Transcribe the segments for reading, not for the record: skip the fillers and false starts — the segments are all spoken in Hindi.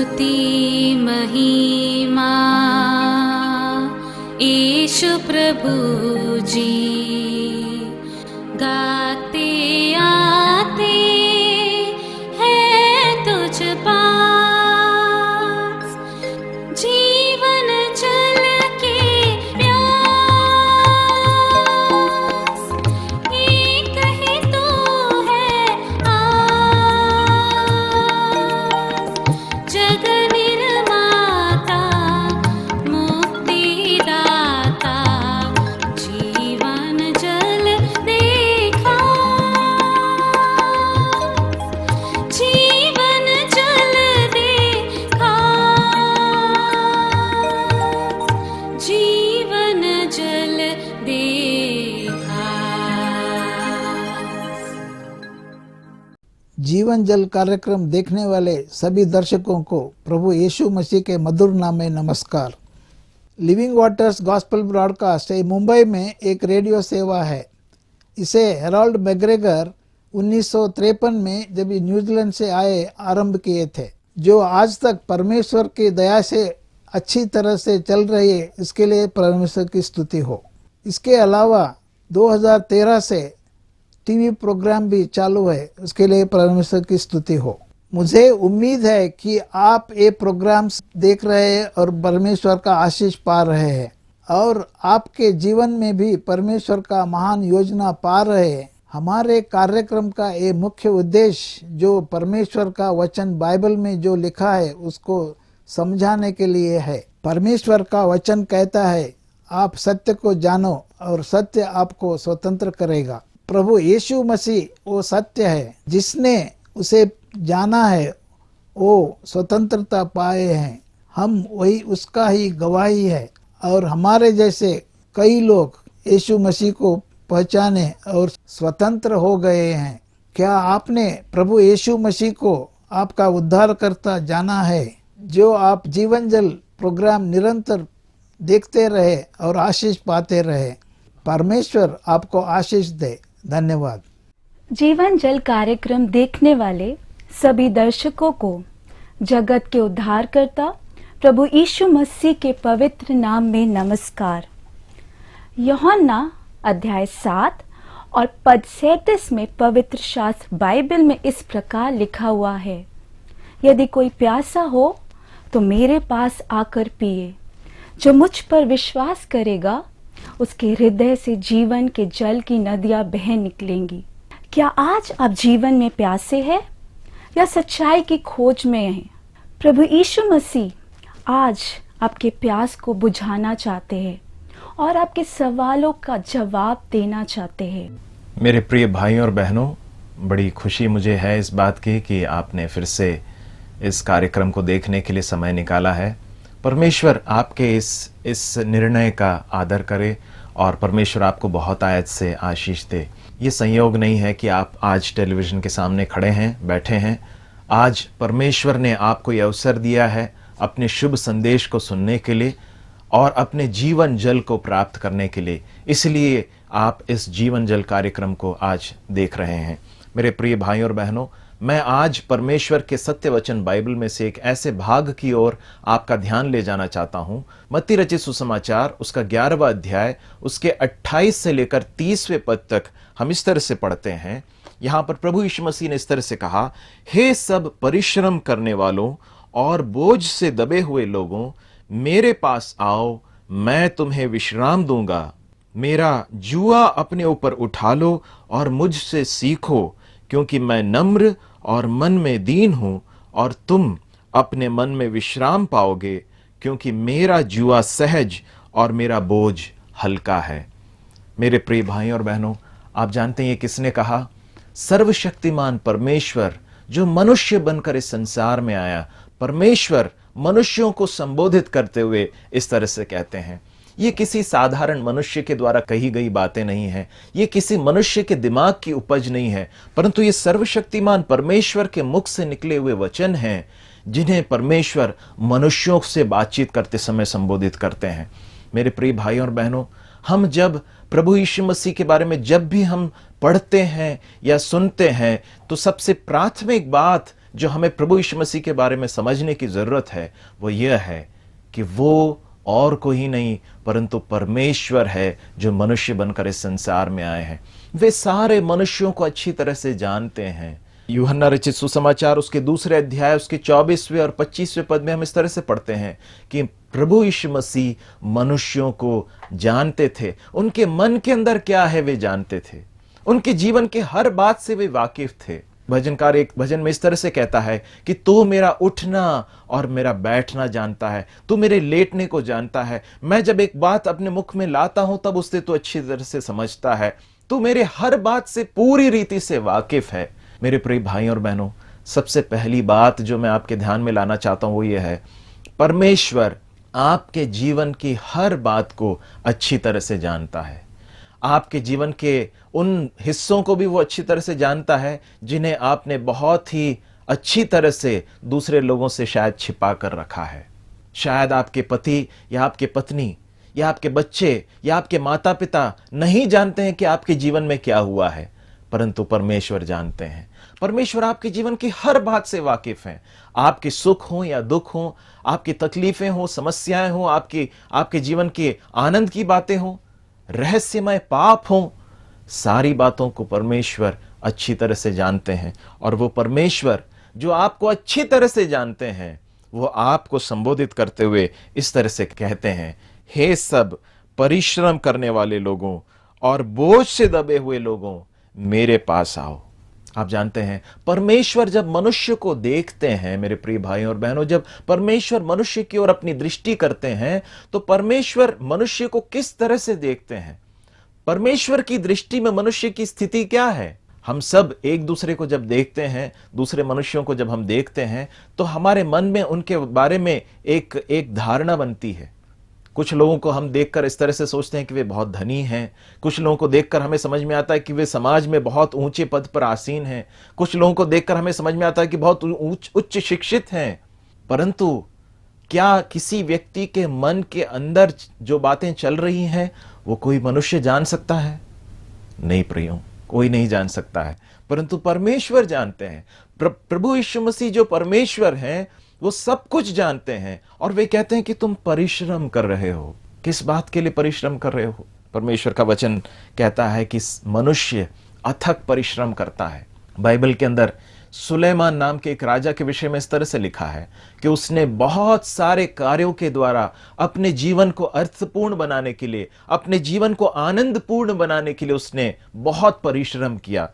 स्तुति महिमा यीशु प्रभु जी, गाते आते हैं तुझ पास, जीवन जल के प्यास, एक ही तू है आस, जग निर्माता मुक्तिदाता, जीवन जल देखा, जीवन जल देखा, जीवन जल देखा। जीवन जल कार्यक्रम देखने वाले सभी दर्शकों को प्रभु यीशु मसीह के मधुर नाम में नमस्कार। Living waters gospel broadcast Mumbai में एक रेडियो सेवा है। इसे हेरोल्ड मैग्रेगर 1953 में जब न्यूजीलैंड से आए आरंभ किए थे, जो आज तक परमेश्वर की दया से अच्छी तरह से चल रही है। इसके लिए परमेश्वर की स्तुति हो। इसके अलावा 2013 से टीवी प्रोग्राम भी चालू है, उसके लिए परमेश्वर की स्तुति हो। मुझे उम्मीद है कि आप ये प्रोग्राम्स देख रहे हैं और परमेश्वर का आशीष पा रहे हैं, और आपके जीवन में भी परमेश्वर का महान योजना पा रहे हैं। हमारे कार्यक्रम का ये मुख्य उद्देश्य जो परमेश्वर का वचन बाइबल में जो लिखा है उसको समझाने के लिए है। परमेश्वर का वचन कहता है, आप सत्य को जानो और सत्य आपको स्वतंत्र करेगा। प्रभु यीशु मसीह वो सत्य है, जिसने उसे जाना है वो स्वतंत्रता पाए हैं। हम वही उसका ही गवाही है, और हमारे जैसे कई लोग यीशु मसीह को पहचाने और स्वतंत्र हो गए हैं। क्या आपने प्रभु यीशु मसीह को आपका उद्धारकर्ता जाना है? जो आप जीवन जल प्रोग्राम निरंतर देखते रहे और आशीष पाते रहे। परमेश्वर आपको आशीष दे। धन्यवाद। जीवन जल कार्यक्रम देखने वाले सभी दर्शकों को जगत के उद्धारकर्ता प्रभु यीशु मसीह के पवित्र नाम में नमस्कार। यूहन्ना अध्याय 7 और पद 37 में पवित्र शास्त्र बाइबल में इस प्रकार लिखा हुआ है, यदि कोई प्यासा हो तो मेरे पास आकर पिए। जो मुझ पर विश्वास करेगा उसके हृदय से जीवन के जल की नदियां बह निकलेंगी। क्या आज आप जीवन में प्यासे हैं या सच्चाई की खोज में हैं? प्रभु यीशु मसीह आज आपके प्यास को बुझाना चाहते हैं और आपके सवालों का जवाब देना चाहते हैं। मेरे प्रिय भाइयों और बहनों, बड़ी खुशी मुझे है इस बात की कि आपने फिर से इस कार्यक्रम को देखने के लिए समय निकाला है। परमेश्वर आपके इस निर्णय का आदर करे और परमेश्वर आपको बहुत आयत से आशीष दे। ये संयोग नहीं है कि आप आज टेलीविज़न के सामने खड़े हैं, बैठे हैं। आज परमेश्वर ने आपको ये अवसर दिया है अपने शुभ संदेश को सुनने के लिए और अपने जीवन जल को प्राप्त करने के लिए। इसलिए आप इस जीवन जल कार्यक्रम को आज देख रहे हैं। मेरे प्रिय भाइयों और बहनों, मैं आज परमेश्वर के सत्य वचन बाइबल में से एक ऐसे भाग की ओर आपका ध्यान ले जाना चाहता हूं। मत्ती रचित सुसमाचार उसका 11वां अध्याय उसके 28 से लेकर 30वें पद तक हम इस तरह से पढ़ते हैं। यहां पर प्रभु यीशु मसीह ने इस तरह से कहा, हे सब परिश्रम करने वालों और बोझ से दबे हुए लोगों, मेरे पास आओ, मैं तुम्हें विश्राम दूंगा। मेरा जुआ अपने ऊपर उठा लो और मुझसे सीखो, क्योंकि मैं नम्र और मन में दीन हूं, और तुम अपने मन में विश्राम पाओगे, क्योंकि मेरा जुआ सहज और मेरा बोझ हल्का है। मेरे प्रिय भाइयों और बहनों, आप जानते हैं ये किसने कहा? सर्वशक्तिमान परमेश्वर जो मनुष्य बनकर इस संसार में आया। परमेश्वर मनुष्यों को संबोधित करते हुए इस तरह से कहते हैं। ये किसी साधारण मनुष्य के द्वारा कही गई बातें नहीं हैं, ये किसी मनुष्य के दिमाग की उपज नहीं है, परंतु ये सर्वशक्तिमान परमेश्वर के मुख से निकले हुए वचन हैं, जिन्हें परमेश्वर मनुष्यों से बातचीत करते समय संबोधित करते हैं। मेरे प्रिय भाइयों और बहनों, हम जब प्रभु यीशु मसीह के बारे में जब भी हम पढ़ते हैं या सुनते हैं, तो सबसे प्राथमिक बात जो हमें प्रभु यीशु मसीह के बारे में समझने की जरूरत है वो यह है कि वो और कोई नहीं परंतु परमेश्वर है जो मनुष्य बनकर इस संसार में आए हैं। वे सारे मनुष्यों को अच्छी तरह से जानते हैं। यूहन्ना रचित सुसमाचार उसके 2 अध्याय उसके 24वें और 25वें पद में हम इस तरह से पढ़ते हैं कि प्रभु यीशु मसीह मनुष्यों को जानते थे, उनके मन के अंदर क्या है वे जानते थे, उनके जीवन के हर बात से वे वाकिफ थे। भजनकार एक भजन में इस तरह से कहता है कि तू मेरा उठना और मेरा बैठना जानता है, तू मेरे लेटने को जानता है, मैं जब एक बात अपने मुख में लाता हूं तब उससे तू अच्छी तरह से समझता है, तू मेरे हर बात से पूरी रीति से वाकिफ है। मेरे प्रिय भाई और बहनों, सबसे पहली बात जो मैं आपके ध्यान में लाना चाहता हूं वो ये है, परमेश्वर आपके जीवन की हर बात को अच्छी तरह से जानता है। आपके जीवन के उन हिस्सों को भी वो अच्छी तरह से जानता है जिन्हें आपने बहुत ही अच्छी तरह से दूसरे लोगों से शायद छिपा कर रखा है। शायद आपके पति या आपके पत्नी या आपके बच्चे या आपके माता पिता नहीं जानते हैं कि आपके जीवन में क्या हुआ है, परंतु परमेश्वर जानते हैं। परमेश्वर आपके जीवन की हर बात से वाकिफ हैं। आपके सुख हो या दुख हो, आपकी तकलीफें हो, समस्याएं हो, आपके जीवन के आनंद की बातें हो, रहस्यमय पाप हो, सारी बातों को परमेश्वर अच्छी तरह से जानते हैं। और वो परमेश्वर जो आपको अच्छी तरह से जानते हैं वो आपको संबोधित करते हुए इस तरह से कहते हैं, हे सब परिश्रम करने वाले लोगों और बोझ से दबे हुए लोगों मेरे पास आओ। आप जानते हैं परमेश्वर जब मनुष्य को देखते हैं, मेरे प्रिय भाइयों और बहनों, जब परमेश्वर मनुष्य की ओर अपनी दृष्टि करते हैं तो परमेश्वर मनुष्य को किस तरह से देखते हैं? परमेश्वर की दृष्टि में मनुष्य की स्थिति क्या है? हम सब एक दूसरे को जब देखते हैं, दूसरे मनुष्यों को जब हम देखते हैं तो हमारे मन में उनके बारे में एक धारणा बनती है। कुछ लोगों को हम देखकर इस तरह से सोचते हैं कि वे बहुत धनी हैं, कुछ लोगों को देखकर हमें समझ में आता है कि वे समाज में बहुत ऊंचे पद पर आसीन हैं, कुछ लोगों को देखकर हमें समझ में आता है कि बहुत उच्च शिक्षित हैं। परंतु क्या किसी व्यक्ति के मन के अंदर जो बातें चल रही हैं वो कोई मनुष्य जान सकता है? नहीं प्रियो, कोई नहीं जान सकता है, परंतु परमेश्वर जानते हैं। प्रभु यीशु मसीह जो परमेश्वर हैं वो सब कुछ जानते हैं और वे कहते हैं कि तुम परिश्रम कर रहे हो। किस बात के लिए परिश्रम कर रहे हो? परमेश्वर का वचन कहता है कि मनुष्य अथक परिश्रम करता है। बाइबल के अंदर सुलेमान नाम के एक राजा के विषय में इस तरह से लिखा है कि उसने बहुत सारे कार्यों के द्वारा अपने जीवन को अर्थपूर्ण बनाने के लिए, अपने जीवन को आनंदपूर्ण बनाने के लिए उसने बहुत परिश्रम किया।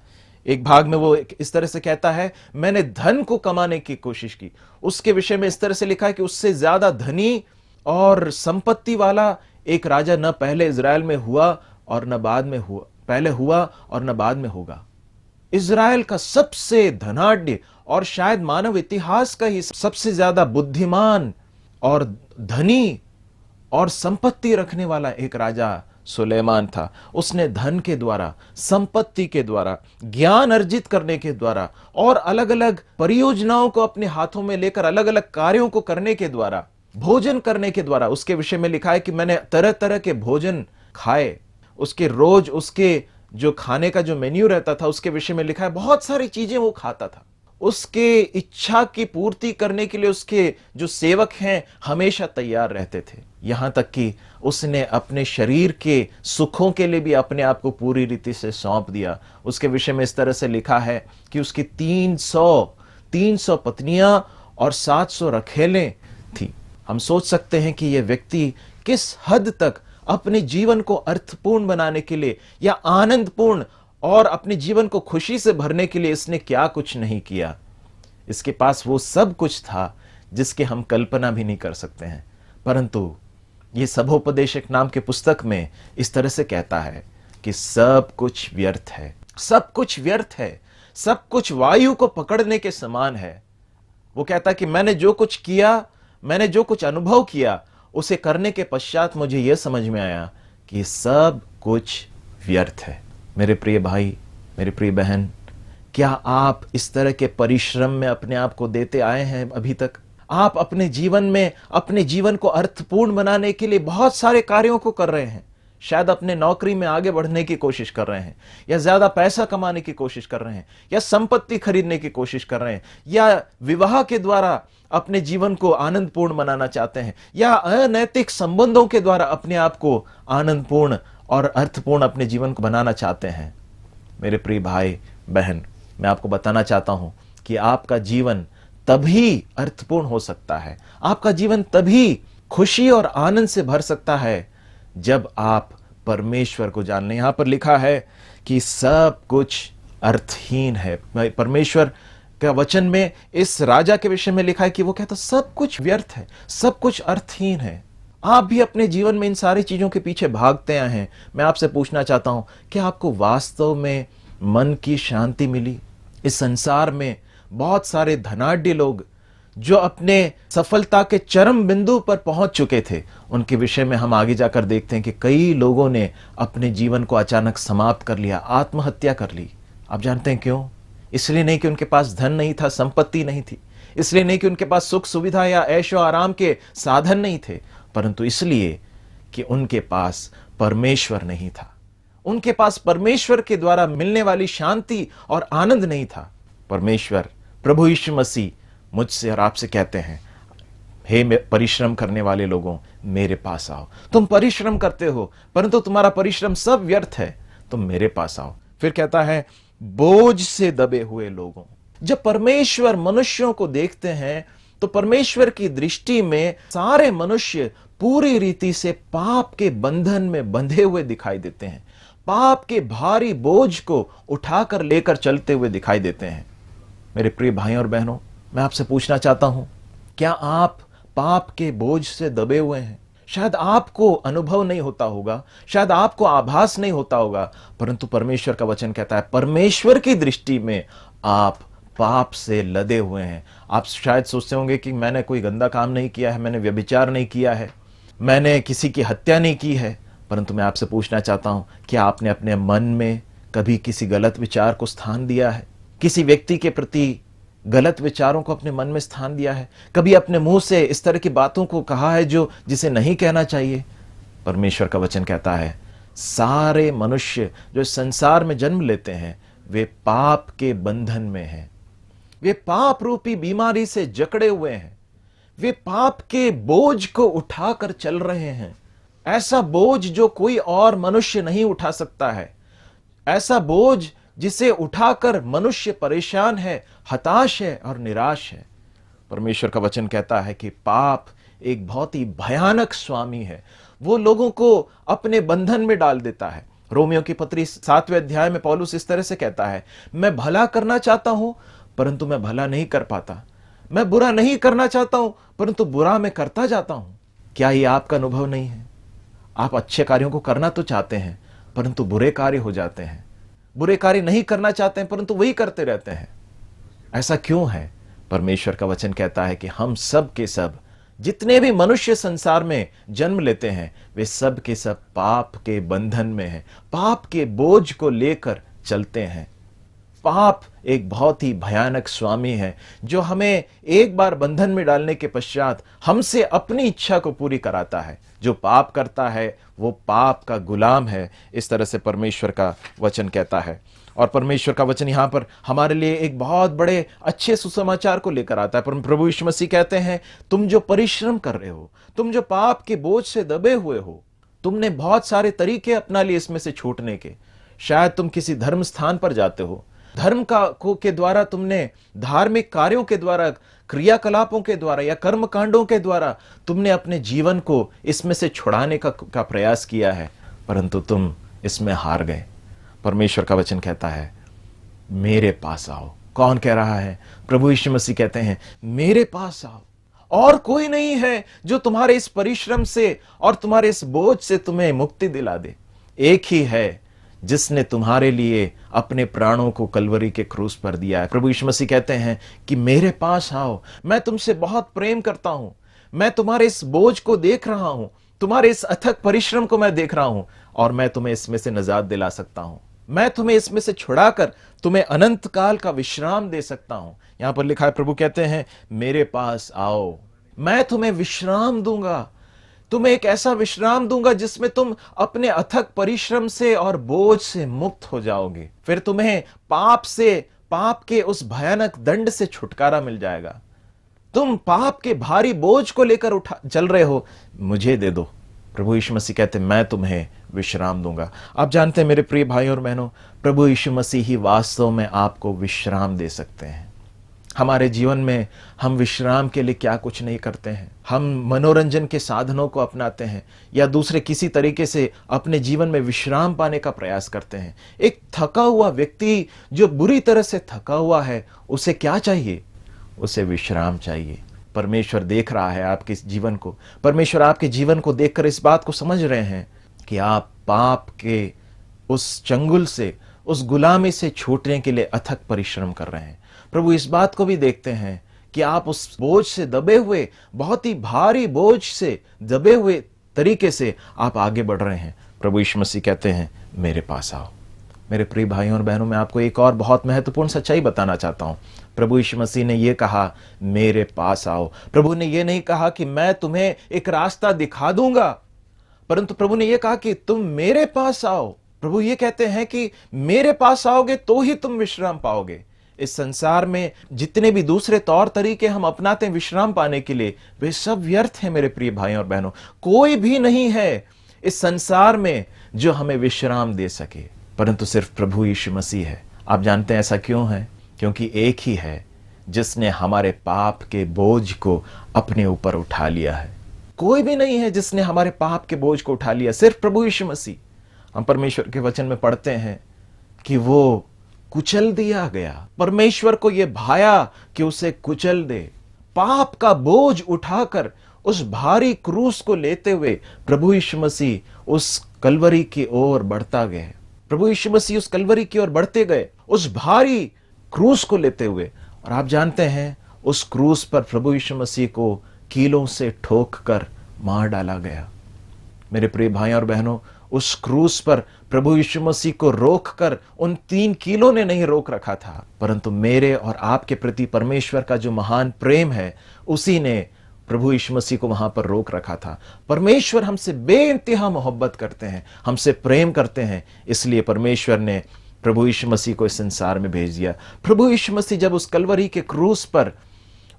एक भाग में वो इस तरह से कहता है, मैंने धन को कमाने की कोशिश की। उसके विषय में इस तरह से लिखा है कि उससे ज्यादा धनी और संपत्ति वाला एक राजा न पहले इजराइल में हुआ और न बाद में हुआ, पहले हुआ और न बाद में होगा। इजराइल का सबसे धनाढ्य और शायद मानव इतिहास का ही सबसे ज्यादा बुद्धिमान और धनी और संपत्ति रखने वाला एक राजा सुलेमान था। उसने धन के द्वारा, संपत्ति के द्वारा, ज्ञान अर्जित करने के द्वारा और अलग अलग परियोजनाओं को अपने हाथों में लेकर अलग अलग कार्यों को करने के द्वारा, भोजन करने के द्वारा, उसके विषय में लिखा है कि मैंने तरह तरह के भोजन खाए। उसके रोज उसके जो खाने का जो मेन्यू रहता था उसके विषय में लिखा है बहुत सारी चीजें वो खाता था। उसके इच्छा की पूर्ति करने के लिए उसके जो सेवक हैं हमेशा तैयार रहते थे। यहां तक कि उसने अपने शरीर के सुखों के लिए भी अपने आप को पूरी रीति से सौंप दिया। उसके विषय में इस तरह से लिखा है कि उसकी 300 पत्नियां और 700 रखेलें थी। हम सोच सकते हैं कि यह व्यक्ति किस हद तक अपने जीवन को अर्थपूर्ण बनाने के लिए या आनंदपूर्ण और अपने जीवन को खुशी से भरने के लिए इसने क्या कुछ नहीं किया। इसके पास वो सब कुछ था जिसके हम कल्पना भी नहीं कर सकते हैं। परंतु ये सभोपदेशक नाम के पुस्तक में इस तरह से कहता है कि सब कुछ व्यर्थ है, सब कुछ व्यर्थ है, सब कुछ वायु को पकड़ने के समान है। वो कहता है कि मैंने जो कुछ किया, मैंने जो कुछ अनुभव किया, उसे करने के पश्चात मुझे यह समझ में आया कि सब कुछ व्यर्थ है। मेरे प्रिय भाई, मेरी प्रिय बहन, क्या आप इस तरह के परिश्रम में अपने आप को देते आए हैं अभी तक? आप अपने जीवन में अपने जीवन को अर्थपूर्ण बनाने के लिए बहुत सारे कार्यों को कर रहे हैं, शायद अपने नौकरी में आगे बढ़ने की कोशिश कर रहे हैं, या ज्यादा पैसा कमाने की कोशिश कर रहे हैं, या संपत्ति खरीदने की कोशिश कर रहे हैं, या विवाह के द्वारा अपने जीवन को आनंदपूर्ण बनाना चाहते हैं, या अनैतिक संबंधों के द्वारा अपने आप को आनंदपूर्ण और अर्थपूर्ण अपने जीवन को बनाना चाहते हैं। मेरे प्रिय भाई बहन, मैं आपको बताना चाहता हूं कि आपका जीवन तभी अर्थपूर्ण हो सकता है, आपका जीवन तभी खुशी और आनंद से भर सकता है जब आप परमेश्वर को जान लें। यहां पर लिखा है कि सब कुछ अर्थहीन है। परमेश्वर का वचन में इस राजा के विषय में लिखा है कि वो कहता सब कुछ व्यर्थ है, सब कुछ अर्थहीन है। आप भी अपने जीवन में इन सारी चीजों के पीछे भागते आए हैं। मैं आपसे पूछना चाहता हूं, क्या आपको वास्तव में मन की शांति मिली? इस संसार में बहुत सारे धनाढ्य लोग जो अपने सफलता के चरम बिंदु पर पहुंच चुके थे, उनके विषय में हम आगे जाकर देखते हैं कि कई लोगों ने अपने जीवन को अचानक समाप्त कर लिया, आत्महत्या कर ली। आप जानते हैं क्यों? इसलिए नहीं कि उनके पास धन नहीं था, संपत्ति नहीं थी, इसलिए नहीं कि उनके पास सुख सुविधा या ऐशो आराम के साधन नहीं थे, परंतु इसलिए कि उनके पास परमेश्वर नहीं था। उनके पास परमेश्वर के द्वारा मिलने वाली शांति और आनंद नहीं था। परमेश्वर प्रभु यीशु मसीह मुझसे और आपसे कहते हैं, हे परिश्रम करने वाले लोगों, मेरे पास आओ। तुम परिश्रम करते हो परंतु तुम्हारा परिश्रम सब व्यर्थ है, तुम मेरे पास आओ। फिर कहता है, बोझ से दबे हुए लोगों। जब परमेश्वर मनुष्यों को देखते हैं तो परमेश्वर की दृष्टि में सारे मनुष्य पूरी रीति से पाप के बंधन में बंधे हुए दिखाई देते हैं, पाप के भारी बोझ को उठाकर लेकर चलते हुए दिखाई देते हैं। मेरे प्रिय भाइयों और बहनों, मैं आपसे पूछना चाहता हूं, क्या आप पाप के बोझ से दबे हुए हैं? शायद आपको अनुभव नहीं होता होगा, शायद आपको आभास नहीं होता होगा, परंतु परमेश्वर का वचन कहता है परमेश्वर की दृष्टि में आप पाप से लदे हुए हैं। आप शायद सोचते होंगे कि मैंने कोई गंदा काम नहीं किया है, मैंने व्यभिचार नहीं किया है, मैंने किसी की हत्या नहीं की है, परंतु मैं आपसे पूछना चाहता हूं, क्या आपने अपने मन में कभी किसी गलत विचार को स्थान दिया है? किसी व्यक्ति के प्रति गलत विचारों को अपने मन में स्थान दिया है? कभी अपने मुंह से इस तरह की बातों को कहा है जो जिसे नहीं कहना चाहिए? परमेश्वर का वचन कहता है सारे मनुष्य जो संसार में जन्म लेते हैं वे पाप के बंधन में हैं, वे पाप रूपी बीमारी से जकड़े हुए हैं, वे पाप के बोझ को उठाकर चल रहे हैं। ऐसा बोझ जो कोई और मनुष्य नहीं उठा सकता है, ऐसा बोझ जिसे उठाकर मनुष्य परेशान है, हताश है और निराश है। परमेश्वर का वचन कहता है कि पाप एक बहुत ही भयानक स्वामी है, वो लोगों को अपने बंधन में डाल देता है। रोमियो की पत्री 7वें अध्याय में पौलुस इस तरह से कहता है, मैं भला करना चाहता हूं परंतु मैं भला नहीं कर पाता, मैं बुरा नहीं करना चाहता हूं परंतु बुरा मैं करता जाता हूं। क्या ये आपका अनुभव नहीं है? आप अच्छे कार्यों को करना तो चाहते हैं परंतु बुरे कार्य हो जाते हैं, बुरे कार्य नहीं करना चाहते हैं परंतु वही करते रहते हैं। ऐसा क्यों है? परमेश्वर का वचन कहता है कि हम सब के सब जितने भी मनुष्य संसार में जन्म लेते हैं वे सब के सब पाप के बंधन में हैं, पाप के बोझ को लेकर चलते हैं। पाप एक बहुत ही भयानक स्वामी है जो हमें एक बार बंधन में डालने के पश्चात हमसे अपनी इच्छा को पूरी कराता है। जो पाप करता है वो पाप का गुलाम है, इस तरह से परमेश्वर का वचन कहता है। और परमेश्वर का वचन यहां पर हमारे लिए एक बहुत बड़े अच्छे सुसमाचार को लेकर आता है। पर प्रभु यीशु मसीह कहते हैं, तुम जो परिश्रम कर रहे हो, तुम जो पाप के बोझ से दबे हुए हो, तुमने बहुत सारे तरीके अपना लिए इसमें से छूटने के। शायद तुम किसी धर्म स्थान पर जाते हो, धर्म के द्वारा तुमने धार्मिक कार्यों के द्वारा, क्रियाकलापों के द्वारा या कर्म कांडों के द्वारा तुमने अपने जीवन को इसमें से छुड़ाने का प्रयास किया है, परंतु तुम इसमें हार गए। परमेश्वर का वचन कहता है मेरे पास आओ। कौन कह रहा है? प्रभु यीशु मसीह कहते हैं मेरे पास आओ। और कोई नहीं है जो तुम्हारे इस परिश्रम से और तुम्हारे इस बोझ से तुम्हें मुक्ति दिला दे। एक ही है जिसने तुम्हारे लिए अपने प्राणों को कलवरी के क्रूस पर दिया है। प्रभु यीशु मसीह कहते हैं कि मेरे पास आओ, मैं तुमसे बहुत प्रेम करता हूं, मैं तुम्हारे इस बोझ को देख रहा हूं, तुम्हारे इस अथक परिश्रम को मैं देख रहा हूं और मैं तुम्हें इसमें से निजात दिला सकता हूं, मैं तुम्हें इसमें से छुड़ाकर तुम्हें अनंत काल का विश्राम दे सकता हूं। यहां पर लिखा है, प्रभु कहते हैं मेरे पास आओ, मैं तुम्हें विश्राम दूंगा। तुम्हें एक ऐसा विश्राम दूंगा जिसमें तुम अपने अथक परिश्रम से और बोझ से मुक्त हो जाओगे। फिर तुम्हें पाप के उस भयानक दंड से छुटकारा मिल जाएगा। तुम पाप के भारी बोझ को लेकर चल रहे हो, मुझे दे दो। प्रभु यीशु मसीह कहते मैं तुम्हें विश्राम दूंगा। आप जानते हैं मेरे प्रिय भाइयों और बहनों, प्रभु यीशु मसीह ही वास्तव में आपको विश्राम दे सकते हैं। हमारे जीवन में हम विश्राम के लिए क्या कुछ नहीं करते हैं। हम मनोरंजन के साधनों को अपनाते हैं या दूसरे किसी तरीके से अपने जीवन में विश्राम पाने का प्रयास करते हैं। एक थका हुआ व्यक्ति जो बुरी तरह से थका हुआ है, उसे क्या चाहिए? उसे विश्राम चाहिए। परमेश्वर देख रहा है आपके जीवन को। परमेश्वर आपके जीवन को देखकर इस बात को समझ रहे हैं कि आप पाप के उस चंगुल से, उस गुलामी से छूटने के लिए अथक परिश्रम कर रहे हैं। प्रभु इस बात को भी देखते हैं कि आप उस बोझ से दबे हुए, बहुत ही भारी बोझ से दबे हुए तरीके से आप आगे बढ़ रहे हैं। प्रभु यीशु मसीह कहते हैं मेरे पास आओ। मेरे प्रिय भाइयों और बहनों, मैं आपको एक और बहुत महत्वपूर्ण सच्चाई बताना चाहता हूं। प्रभु यीशु मसीह ने यह कहा मेरे पास आओ। प्रभु ने यह नहीं कहा कि मैं तुम्हें एक रास्ता दिखा दूंगा, परंतु प्रभु ने यह कहा कि तुम मेरे पास आओ। प्रभु ये कहते हैं कि मेरे पास आओगे तो ही तुम विश्राम पाओगे। इस संसार में जितने भी दूसरे तौर तरीके हम अपनाते हैं विश्राम पाने के लिए, वे सब व्यर्थ हैं मेरे प्रिय भाइयों और बहनों। कोई भी नहीं है इस संसार में जो हमें विश्राम दे सके, परंतु सिर्फ प्रभु यीशु मसीह है। आप जानते हैं ऐसा क्यों है? क्योंकि एक ही है जिसने हमारे पाप के बोझ को अपने ऊपर उठा लिया है। कोई भी नहीं है जिसने हमारे पाप के बोझ को उठा लिया, सिर्फ प्रभु यीशु मसीह। हम परमेश्वर के वचन में पढ़ते हैं कि वो कुचल दिया गया। परमेश्वर को यह भाया कि उसे कुचल दे। पाप का बोझ उठाकर उस भारी क्रूस को लेते हुए प्रभु यीशु मसीह उस कलवरी की ओर बढ़ता गया। प्रभु यीशु मसीह उस कलवरी की ओर बढ़ते गए, उस भारी क्रूस को लेते हुए। और आप जानते हैं उस क्रूस पर प्रभु यीशु मसीह को कीलों से ठोक कर मार डाला गया। मेरे प्रिय भाइयों और बहनों, उस क्रूस पर प्रभु यीशु मसीह को रोककर उन 3 कीलों ने नहीं रोक रखा था, परंतु मेरे और आपके प्रति परमेश्वर का जो महान प्रेम है, उसी ने प्रभु यीशु मसीह को वहां पर रोक रखा था। परमेश्वर हमसे बेइंतहा मोहब्बत करते हैं, हमसे प्रेम करते हैं, इसलिए परमेश्वर ने प्रभु यीशु मसीह को इस संसार में भेज दिया। प्रभु यीशु मसीह जब उस कलवरी के क्रूस पर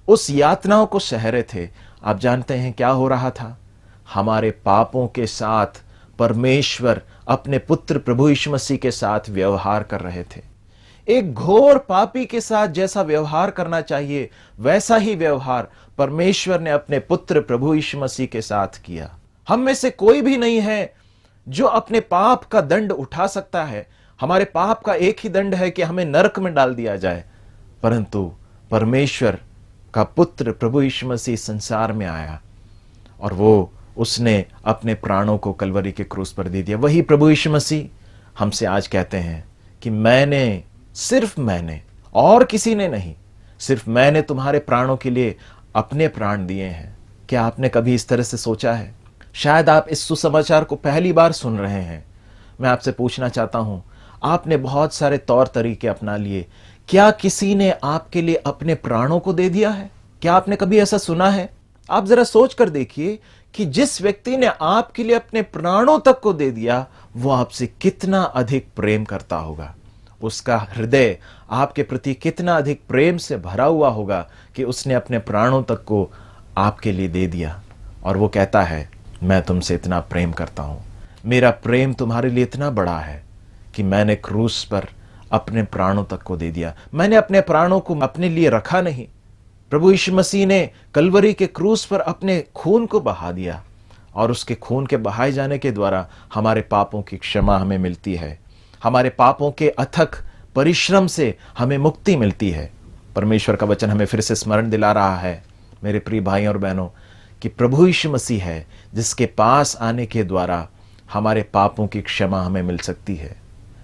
उस यातनाओं को सह रहे थे, आप जानते हैं क्या हो रहा था? हमारे पापों के साथ परमेश्वर अपने पुत्र प्रभु यीशु मसीह के साथ व्यवहार कर रहे थे। एक घोर पापी के साथ जैसा व्यवहार करना चाहिए, वैसा ही व्यवहार परमेश्वर ने अपने पुत्र प्रभु यीशु मसीह के साथ किया। हम में से कोई भी नहीं है जो अपने पाप का दंड उठा सकता है। हमारे पाप का एक ही दंड है कि हमें नरक में डाल दिया जाए, परंतु परमेश्वर का पुत्र प्रभु यीशु मसीह संसार में आया और उसने अपने प्राणों को कलवरी के क्रूस पर दे दिया। वही प्रभु यीशु मसीह हमसे आज कहते हैं कि सिर्फ मैंने और किसी ने नहीं, सिर्फ मैंने तुम्हारे प्राणों के लिए अपने प्राण दिए हैं। क्या आपने कभी इस तरह से सोचा है? शायद आप इस सुसमाचार को पहली बार सुन रहे हैं। मैं आपसे पूछना चाहता हूं, आपने बहुत सारे तौर तरीके अपना लिए, क्या किसी ने आपके लिए अपने प्राणों को दे दिया है? क्या आपने कभी ऐसा सुना है? आप जरा सोच कर देखिए कि जिस व्यक्ति ने आपके लिए अपने प्राणों तक को दे दिया, वो आपसे कितना अधिक प्रेम करता होगा। उसका हृदय आपके प्रति कितना अधिक प्रेम से भरा हुआ होगा कि उसने अपने प्राणों तक को आपके लिए दे दिया। और वो कहता है, मैं तुमसे इतना प्रेम करता हूं, मेरा प्रेम तुम्हारे लिए इतना बड़ा है कि मैंने क्रूस पर अपने प्राणों तक को दे दिया। मैंने अपने प्राणों को अपने लिए रखा नहीं। प्रभु यीशु मसीह ने कलवरी के क्रूस पर अपने खून को बहा दिया और उसके खून के बहाए जाने के द्वारा हमारे पापों की क्षमा हमें मिलती है। हमारे पापों के अथक परिश्रम से हमें मुक्ति मिलती है। परमेश्वर का वचन हमें फिर से स्मरण दिला रहा है मेरे प्रिय भाइयों और बहनों कि प्रभु यीशु मसीह है जिसके पास आने के द्वारा हमारे पापों की क्षमा हमें मिल सकती है।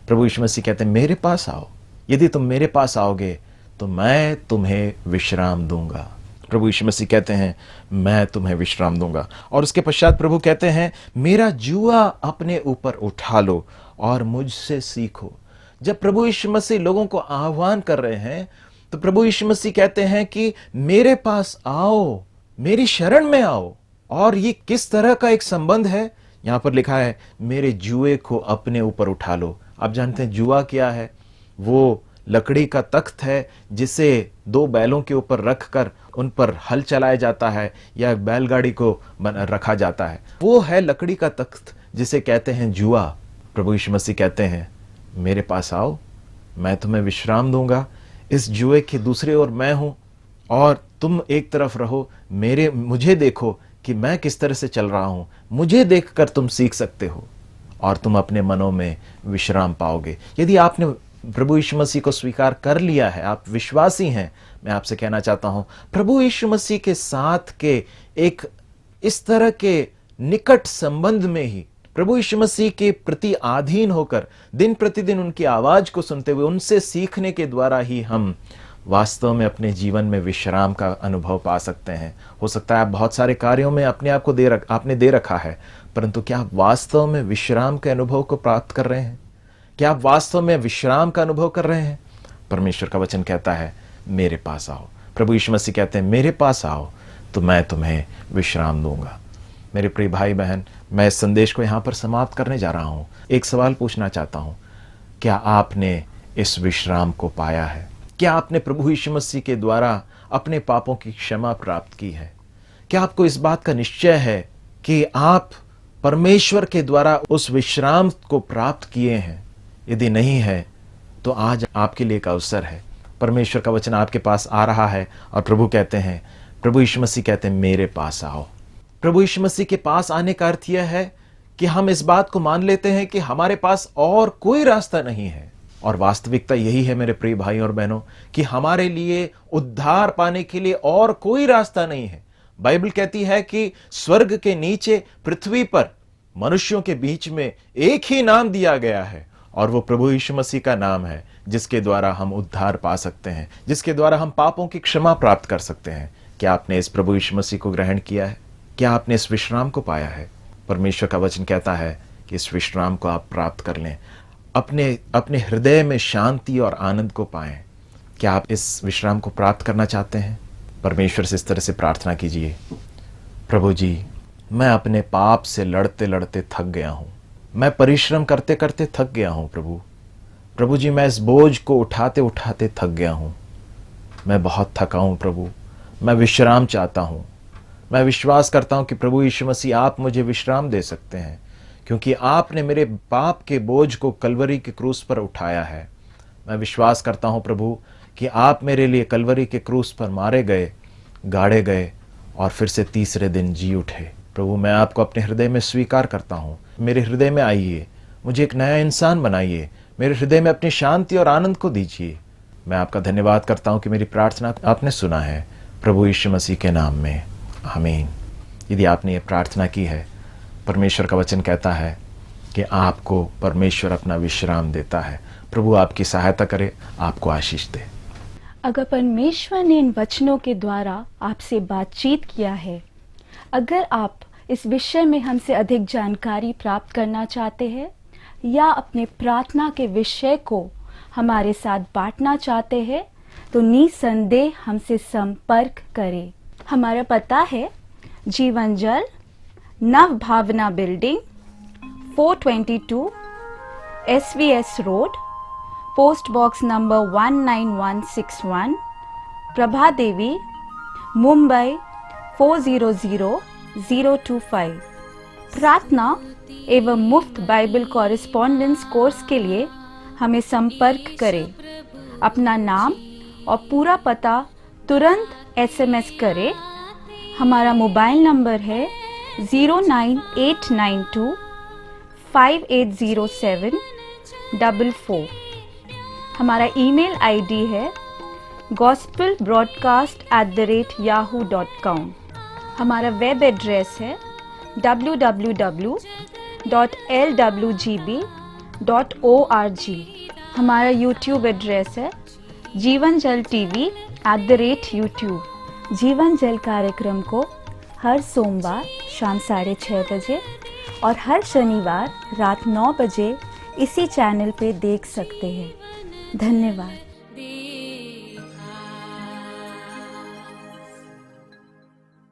प्रभु यीशु मसीह कहते हैं, मेरे पास आओ, यदि तुम मेरे पास आओगे तो मैं तुम्हें विश्राम दूंगा। प्रभु यीशु मसीह कहते हैं, मैं तुम्हें विश्राम दूंगा। और उसके पश्चात प्रभु कहते हैं, मेरा जुआ अपने ऊपर उठा लो और मुझसे सीखो। जब प्रभु यीशु मसीह लोगों को आह्वान कर रहे हैं तो प्रभु यीशु मसीह कहते हैं कि मेरे पास आओ, मेरी शरण में आओ। और ये किस तरह का एक संबंध है? यहां पर लिखा है मेरे जुए को अपने ऊपर उठा लो। आप जानते हैं जुआ क्या है? वो लकड़ी का तख्त है जिसे दो बैलों के ऊपर रखकर उन पर हल चलाया जाता है या बैलगाड़ी को रखा जाता है। वो है लकड़ी का तख्त जिसे कहते हैं जुआ। प्रभु यीशु मसीह कहते हैं मेरे पास आओ, मैं तुम्हें विश्राम दूंगा। इस जुए के दूसरे ओर मैं हूं और तुम एक तरफ रहो, मुझे देखो कि मैं किस तरह से चल रहा हूं। मुझे देखकर तुम सीख सकते हो और तुम अपने मनों में विश्राम पाओगे। यदि आपने प्रभु यीशु मसीह को स्वीकार कर लिया है, आप विश्वासी हैं, मैं आपसे कहना चाहता हूं प्रभु यीशु मसीह के साथ के एक इस तरह के निकट संबंध में ही, प्रभु यीशु मसीह के प्रति अधीन होकर दिन प्रतिदिन उनकी आवाज को सुनते हुए उनसे सीखने के द्वारा ही हम वास्तव में अपने जीवन में विश्राम का अनुभव पा सकते हैं। हो सकता है आप बहुत सारे कार्यों में अपने आप को आपने दे रखा है, परंतु क्या आप वास्तव में विश्राम के अनुभव को प्राप्त कर रहे हैं? क्या आप वास्तव में विश्राम का अनुभव कर रहे हैं? परमेश्वर का वचन कहता है मेरे पास आओ। प्रभु यीशु मसीह कहते हैं मेरे पास आओ तो मैं तुम्हें विश्राम दूंगा। मेरे प्रिय भाई बहन, मैं इस संदेश को यहां पर समाप्त करने जा रहा हूं। एक सवाल पूछना चाहता हूं, क्या आपने इस विश्राम को पाया है? क्या आपने प्रभु यीशु मसीह के द्वारा अपने पापों की क्षमा प्राप्त की है? क्या आपको इस बात का निश्चय है कि आप परमेश्वर के द्वारा उस विश्राम को प्राप्त किए हैं? यदि नहीं है तो आज आपके लिए एक अवसर है। परमेश्वर का वचन आपके पास आ रहा है और प्रभु यीशु मसीह कहते हैं मेरे पास आओ। प्रभु यीशु मसीह के पास आने का अर्थ यह है कि हम इस बात को मान लेते हैं कि हमारे पास और कोई रास्ता नहीं है। और वास्तविकता यही है मेरे प्रिय भाई और बहनों कि हमारे लिए उद्धार पाने के लिए और कोई रास्ता नहीं है। बाइबल कहती है कि स्वर्ग के नीचे पृथ्वी पर मनुष्यों के बीच में एक ही नाम दिया गया है और वो प्रभु यीशु मसीह का नाम है, जिसके द्वारा हम उद्धार पा सकते हैं, जिसके द्वारा हम पापों की क्षमा प्राप्त कर सकते हैं। क्या आपने इस प्रभु यीशु मसीह को ग्रहण किया है? क्या आपने इस विश्राम को पाया है? परमेश्वर का वचन कहता है कि इस विश्राम को आप प्राप्त कर लें, अपने हृदय में शांति और आनंद को पाएं। क्या आप इस विश्राम को प्राप्त करना चाहते हैं? परमेश्वर से इस तरह से प्रार्थना कीजिए, प्रभु जी, मैं अपने पाप से लड़ते लड़ते थक गया हूं, मैं परिश्रम करते करते थक गया हूं। प्रभु जी, मैं इस बोझ को उठाते उठाते थक गया हूं, मैं बहुत थका हूं प्रभु, मैं विश्राम चाहता हूं। मैं विश्वास करता हूं कि प्रभु यीशु मसीह आप मुझे विश्राम दे सकते हैं, क्योंकि आपने मेरे पाप के बोझ को कलवरी के क्रूस पर उठाया है। मैं विश्वास करता हूं प्रभु कि आप मेरे लिए कलवरी के क्रूस पर मारे गए, गाड़े गए और फिर से तीसरे दिन जी उठे। प्रभु, मैं आपको अपने हृदय में स्वीकार करता हूं, मेरे हृदय में आइए, मुझे एक नया इंसान बनाइए, मेरे हृदय में अपनी शांति और आनंद को दीजिए। मैं आपका धन्यवाद करता हूं कि मेरी प्रार्थना आपने सुना है, प्रभु यीशु मसीह के नाम में, आमीन। यदि आपने ये प्रार्थना की है, परमेश्वर का वचन कहता है कि आपको परमेश्वर अपना विश्राम देता है। प्रभु आपकी सहायता करे, आपको आशीष दे। अगर परमेश्वर ने इन वचनों के द्वारा आपसे बातचीत किया है, अगर आप इस विषय में हमसे अधिक जानकारी प्राप्त करना चाहते हैं या अपने प्रार्थना के विषय को हमारे साथ बांटना चाहते हैं, तो निसंदेह हमसे संपर्क करें। हमारा पता है Jeevan Jal, Nav Bhavna building, 422 SVS road, post box number 19161, Prabhadevi, Mumbai 400025। प्रार्थना एवं मुफ्त बाइबल कॉरेस्पॉन्डेंस कोर्स के लिए हमें संपर्क करें। अपना नाम और पूरा पता तुरंत SMS करें। हमारा मोबाइल नंबर है 09892 580744। हमारा ईमेल ID है gospelbroadcast@yahoo.com। हमारा वेब एड्रेस है www.lwgb.org। हमारा YouTube एड्रेस है जीवन जल TV @YouTube। जीवन जल कार्यक्रम को हर सोमवार शाम 6:30 बजे और हर शनिवार रात 9 बजे इसी चैनल पे देख सकते हैं। धन्यवाद।